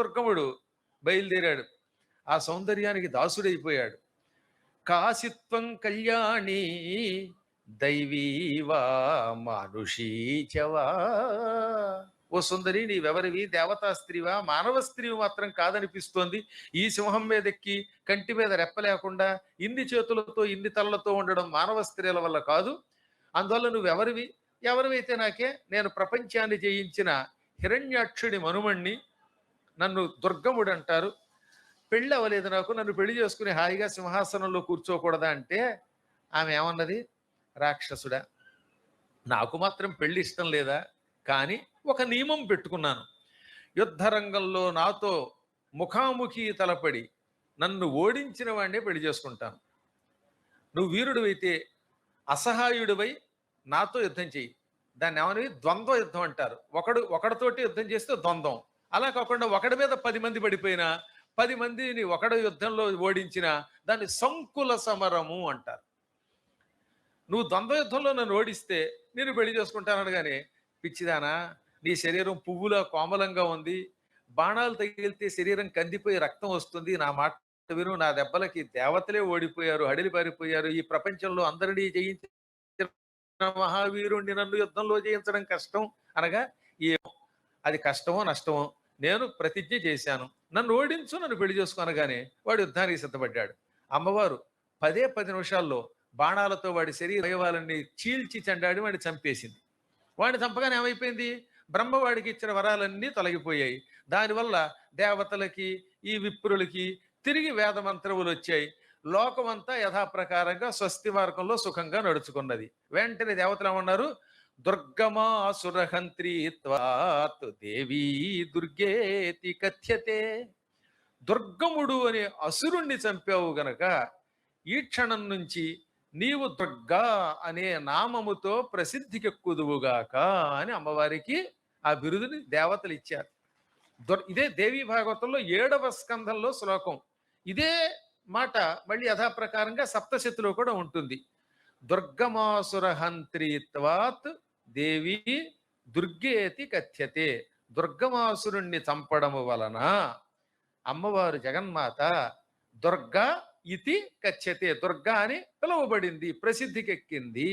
దుర్గముడు బయలుదేరాడు. ఆ సౌందర్యానికి దాసుడైపోయాడు. కాశిత్వం కళ్యాణి దైవీవా మానుషీచవా. ఓ సుందరి, నీవెవరివి? దేవతా స్త్రీవా, మానవ స్త్రీవి మాత్రం కాదనిపిస్తోంది. ఈ సింహం మీద ఎక్కి కంటి మీద రెప్ప లేకుండా ఇన్ని చేతులతో ఇన్ని తలలతో ఉండడం మానవ స్త్రీల వల్ల కాదు. అందువల్ల నువ్వెవరివి? ఎవరివైతే నాకే, నేను ప్రపంచాన్ని జయించిన హిరణ్యాక్షుడి మనుమణ్ణి, నన్ను దుర్గముడు అంటారు. పెళ్ళి అవ్వలేదు నాకు, నన్ను పెళ్లి చేసుకుని హాయిగా సింహాసనంలో కూర్చోకూడదా అంటే ఆమె ఏమన్నది? రాక్షసుడా, నాకు మాత్రం పెళ్లి ఇష్టం లేదా? కానీ ఒక నియమం పెట్టుకున్నాను. యుద్ధరంగంలో నాతో ముఖాముఖి తలపడి నన్ను ఓడించిన వాడినే పెళ్లి చేసుకుంటాను. నువ్వు వీరుడివైతే అసహాయుడివై నాతో యుద్ధం చెయ్యి. దాన్ని ఏమని? ద్వంద్వ యుద్ధం అంటారు. ఒకడితోటి యుద్ధం చేస్తే ద్వంద్వం. అలా కాకుండా ఒకడి మీద 10 మంది పడిపోయినా, 10 మందిని ఒకడు యుద్ధంలో ఓడించినా దాన్ని సంకుల సమరము అంటారు. నువ్వు ద్వంద్వ యుద్ధంలో నన్ను ఓడిస్తే నేను పెళ్లి చేసుకుంటాను అనగానే, పిచ్చిదానా, నీ శరీరం పువ్వులా కోమలంగా ఉంది, బాణాలు తగిలితే శరీరం కందిపోయి రక్తం వస్తుంది, నా మాట విను, నా దెబ్బలకి దేవతలే ఓడిపోయారు, హడిలి పారిపోయారు, ఈ ప్రపంచంలో అందరినీ జయించిన మహావీరుణ్ణి నన్ను యుద్ధంలో జయించడం కష్టం అనగా, ఏమో అది కష్టమో నష్టమో, నేను ప్రతిజ్ఞ చేశాను, నన్ను ఓడించు, నన్ను పెళ్లి చేసుకొనగానే వాడు యుద్ధానికి సిద్ధపడ్డాడు. అమ్మవారు 10 నిమిషాల్లో బాణాలతో వాడి శరీర అవయవాలన్నీ చీల్చి చెండాడి వాడిని చంపేసింది. వాడిని చంపగానే ఏమైపోయింది? బ్రహ్మవాడికి ఇచ్చిన వరాలన్నీ తొలగిపోయాయి. దానివల్ల దేవతలకి ఈ విప్రులకి తిరిగి వేద మంత్రములు వచ్చాయి. లోకమంతా యథాప్రకారంగా స్వస్తి మార్గంలో సుఖంగా నడుచుకున్నది. వెంటనే దేవతలు ఏమన్నారు? దుర్గమాసురహంత్రీత్వాత్ దేవీ దుర్గేతి కథ్యతే. దుర్గముడు అనే అసురుణ్ణి చంపావు గనక ఈ క్షణం నుంచి నీవు దుర్గా అనే నామముతో ప్రసిద్ధికెక్కుదువుగాక అని అమ్మవారికి ఆ బిరుదుని దేవతలు ఇచ్చారు. ఇదే దేవీ భాగవతంలో 7వ స్కంధంలో శ్లోకం. ఇదే మాట మళ్ళీ యథాప్రకారంగా సప్తశతిలో కూడా ఉంటుంది. దుర్గమాసురహంత్రీత్వాత్ దేవి దుర్గేతి కథ్యతే. దుర్గమాసురుణ్ణి చంపడము వలన అమ్మవారు జగన్మాత దుర్గా ఇతి కథ్యతే, దుర్గా అని పిలువబడింది, ప్రసిద్ధికెక్కింది